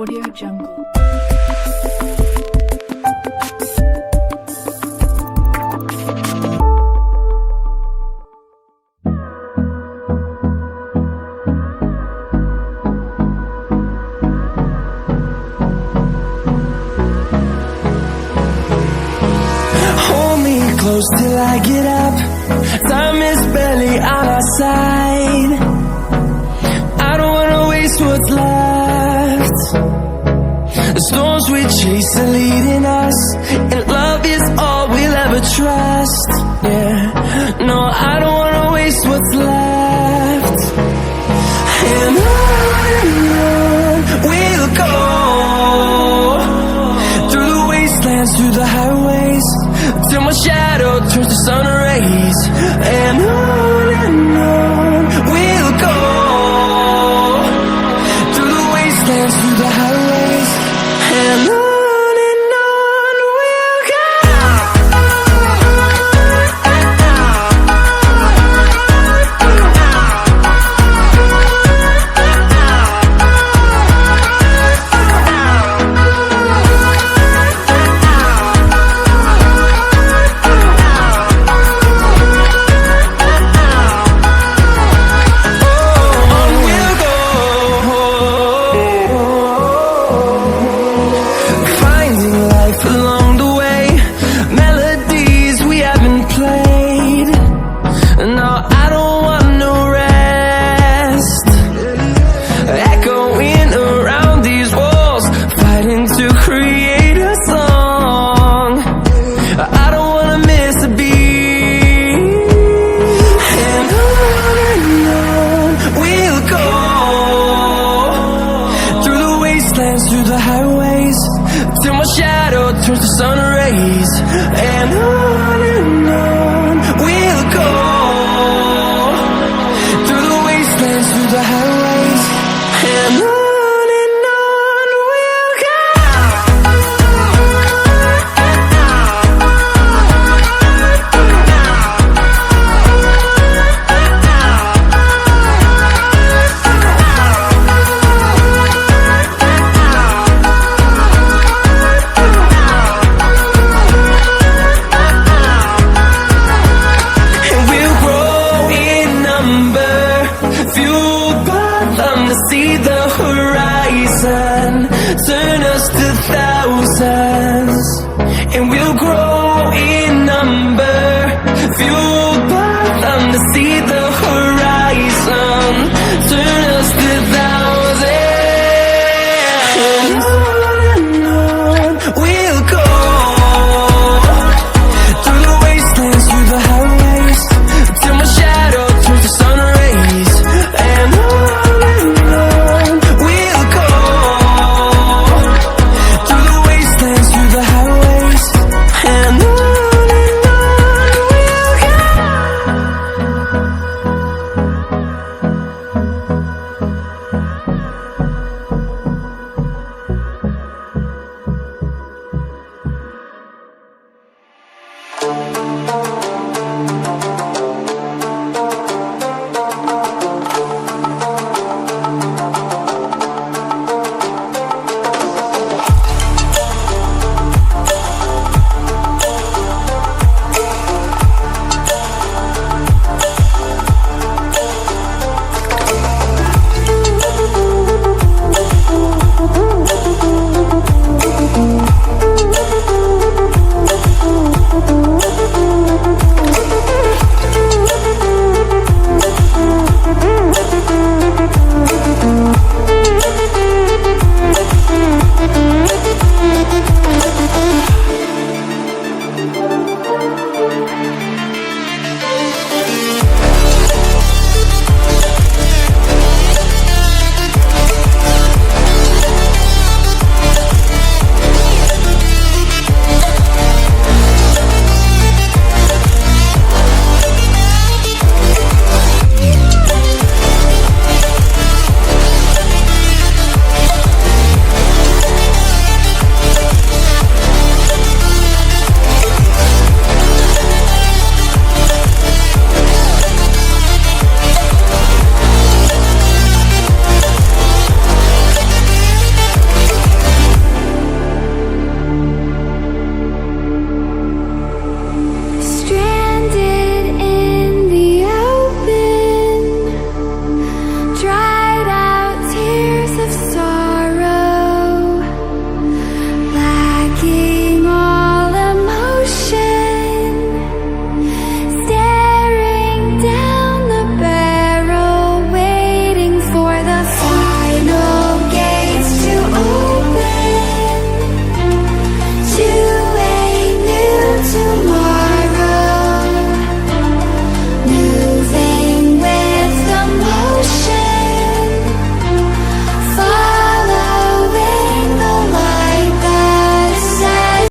Audio Jungle. Hold me close till I get up. Time is barely on our side. I don't wanna waste what's left. The storms we chase are leading us, and love is all we'll ever trust. Yeah, no, I don't wanna waste what's left. And on we'll go, through the wastelands, through the highways, till my shadow turns to sun rays. And on we'll go, through the wastelands, through the highways, and on we'll go. Along the way, melodies we haven't played. No, I don't want no rest. Echoing around these walls, fighting to create a song. I don't wanna miss a beat. And on we'll go, through the wastelands, through the highways, till my shadow turns to sun